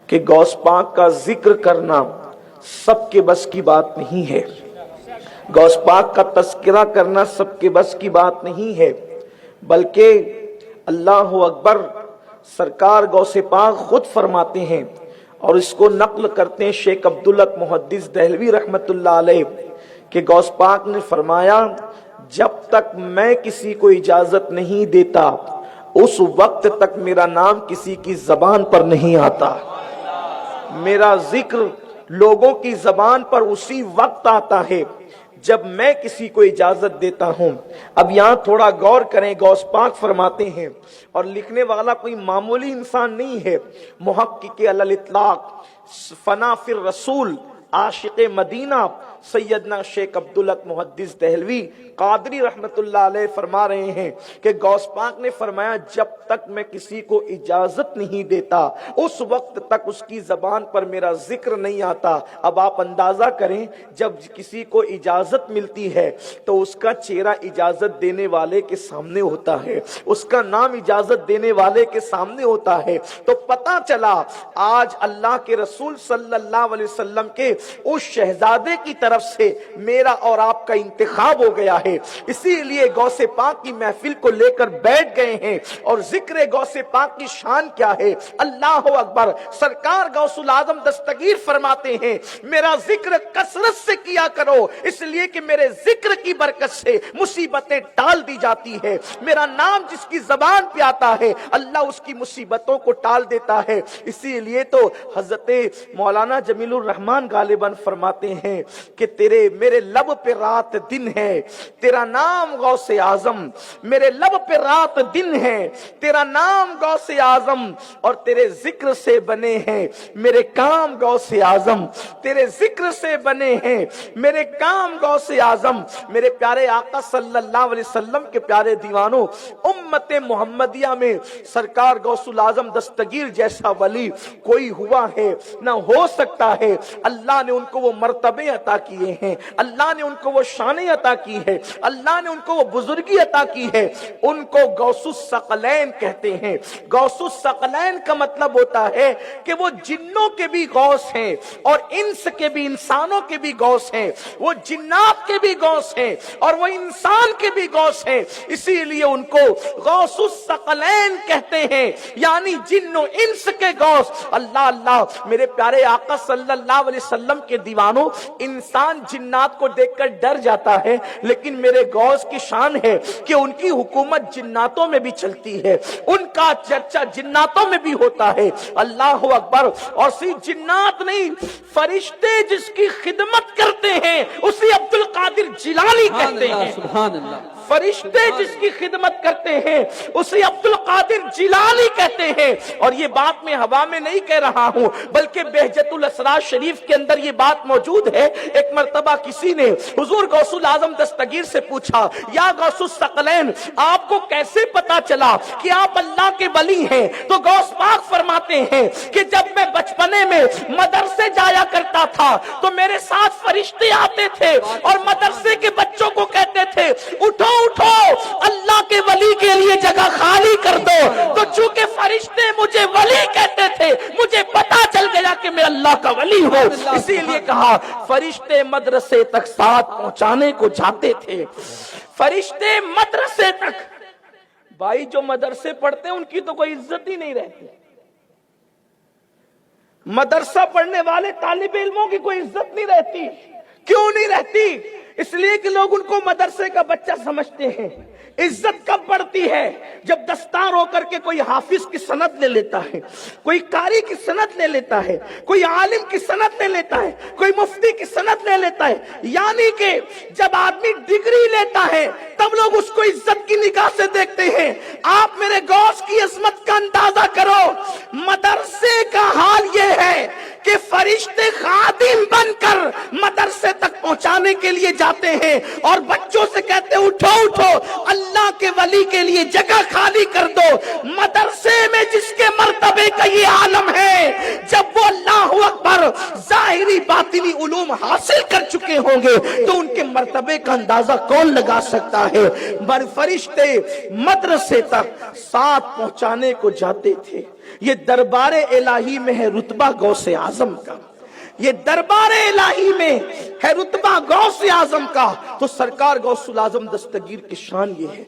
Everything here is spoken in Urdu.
کہ غوث پاک کا ذکر کرنا سب کے بس کی بات نہیں ہے، غوث پاک کا تذکرہ کرنا سب کے بس کی بات نہیں ہے، بلکہ اللہ اکبر سرکار غوث پاک خود فرماتے ہیں اور اس کو نقل کرتے ہیں شیخ عبدالحق محدث دہلوی رحمت اللہ علیہ کہ غوث پاک نے فرمایا جب تک میں کسی کو اجازت نہیں دیتا اس وقت تک میرا نام کسی کی زبان پر نہیں آتا، میرا ذکر لوگوں کی زبان پر اسی وقت آتا ہے جب میں کسی کو اجازت دیتا ہوں۔ اب یہاں تھوڑا غور کریں، غوث پاک فرماتے ہیں اور لکھنے والا کوئی معمولی انسان نہیں ہے، محقق علی الاطلاق فنا فی الرسول عاشق مدینہ سیدنا شیخ عبدالحق محدث دہلوی قادری رحمت اللہ علیہ فرما رہے ہیں کہ غوث پاک نے فرمایا جب تک میں کسی کو اجازت نہیں دیتا اس وقت تک اس کی زبان پر میرا ذکر نہیں آتا۔ اب آپ اندازہ کریں جب کسی کو اجازت ملتی ہے تو اس کا چہرہ اجازت دینے والے کے سامنے ہوتا ہے، اس کا نام اجازت دینے والے کے سامنے ہوتا ہے، تو پتہ چلا آج اللہ کے رسول صلی اللہ علیہ وسلم کے اس شہزادے کی طرف سے میرا اور آپ کا انتخاب ہو گیا ہے، اسی لیے غوث پاک کی محفل کو لے کر بیٹھ گئے ہیں۔ اور ذکر غوث پاک کی شان کیا ہے، اللہ اکبر، سرکار غوث العظم دستگیر فرماتے ہیں میرا ذکر کثرت سے کیا کرو اس لیے کہ میرے ذکر کی برکت سے مصیبتیں ٹال دی جاتی ہے، میرا نام جس کی زبان پہ آتا ہے اللہ اس کی مصیبتوں کو ٹال دیتا ہے۔ اسی لیے تو حضرت مولانا جمیل الرحمن غالباً فرماتے ہیں کہ تیرے میرے لب پہ رات دن ہے تیرا نام غوث اعظم، میرے لب پہ رات دن ہے تیرا نام غوث اعظم، اور تیرے ذکر سے بنے ہیں میرے کام غوث اعظم، تیرے ذکر سے بنے ہیں میرے کام غوث اعظم۔ میرے پیارے آقا صلی اللہ علیہ وسلم کے پیارے دیوانوں، امت محمدیہ میں سرکار غوث العظم دستگیر جیسا ولی کوئی ہوا ہے نہ ہو سکتا ہے۔ اللہ نے ان کو وہ مرتبے عطا کیے ہیں، اللہ نے ان کو وہ شانیں عطا کی ہے، اللہ نے ان کو وہ بزرگی عطا کی ہے، ان کو غوث الثقلین کہتے ہیں۔ غوث الثقلین کا مطلب ہوتا ہے کہ وہ جنوں کے بھی غوث ہیں اور انس کے بھی، انسانوں کے بھی غوث ہیں، وہ جنات کے بھی غوث ہیں اور وہ انسان کے بھی غوث ہیں، اسی لیے ان کو غوث الثقلین کہتے ہیں، یعنی جن و انس کے غوث۔ اللہ اللہ، میرے پیارے آقا صلی اللہ علیہ وسلم کے دیوانوں، انسان جنات کو دیکھ کر ڈر جاتا ہے، لیکن میرے غوث کی شان ہے کہ ان کی حکومت جناتوں میں بھی چلتی ہے، ان کا چرچا جناتوں میں بھی ہوتا ہے۔ اللہ اکبر، اور صرف جنات نہیں، فرشتے جس کی خدمت کرتے ہیں اسے عبد القادر جیلانی کہتے ہیں۔ سبحان اللہ، فرشتے جس کی خدمت کرتے ہیں اسے عبد القادر جیلانی کہتے ہیں۔ اور یہ بات میں ہوا میں نہیں کہہ رہا ہوں بلکہ بہجت الاسرار شریف کے اندر یہ بات موجود ہے۔ ایک مرتبہ کسی نے حضور غوث العظم دستگیر سے پوچھا، یا غوث الثقلین آپ کو کیسے پتا چلا کہ آپ اللہ کے ولی ہیں؟ تو غوث پاک فرماتے ہیں کہ جب میں بچپنے میں مدرسے جایا کرتا تھا تو میرے ساتھ فرشتے آتے تھے اور مدرسے کے بچوں کو کہتے تھے اٹھو اٹھو اللہ کے ولی کے لیے جگہ خالی کر دو، تو چونکہ فرشتے مجھے ولی کہتے تھے مجھے پتا چل گیا کہ میں اللہ کا ولی ہوں، اسی لیے کہا فرشتے مدرسے تک ساتھ پہنچانے کو جاتے تھے، فرشتے مدرسے تک۔ بھائی جو مدرسے پڑھتے ہیں ان کی تو کوئی عزت ہی نہیں رہتی، مدرسہ پڑھنے والے طالب علموں کی کوئی عزت نہیں رہتی۔ کیوں نہیں رہتی؟ اس لیے کہ لوگ ان کو مدرسے کا بچہ سمجھتے ہیں۔ عزت کب بڑھتی ہے؟ جب دستار ہو کر کے کوئی حافظ کی سند لے لیتا ہے، کوئی قاری کی سند لے لیتا ہے، کوئی عالم کی سند لے لیتا ہے، کوئی مفتی کی سند لے لیتا ہے، یعنی کہ جب آدمی ڈگری لیتا ہے تب لوگ اس کو عزت کی نگاہ سے دیکھتے ہیں۔ آپ میرے غوث کی عظمت کا اندازہ کرو، مدرسے کا حال یہ ہے کہ فرشتے خادم بن کر مدرسے تک پہنچانے کے لیے جاتے ہیں اور بچوں سے کہتے ہیں اٹھو اٹھو اللہ کے ولی کے لیے جگہ خالی کر دو۔ مدرسے میں جس کے مرتبے کا یہ عالم ہے، جب وہ اللہ اکبر ظاہری باطنی علوم حاصل کر چکے ہوں گے تو ان کے مرتبے کا اندازہ کون لگا سکتا ہے؟ فرشتے مدرسے تک ساتھ پہنچانے کو جاتے تھے۔ یہ دربار الہی میں ہے رتبہ غوث اعظم کا، یہ دربار الہی میں ہے رتبہ غوث اعظم کا، تو سرکار غوث الاعظم دستگیر کی شان یہ ہے۔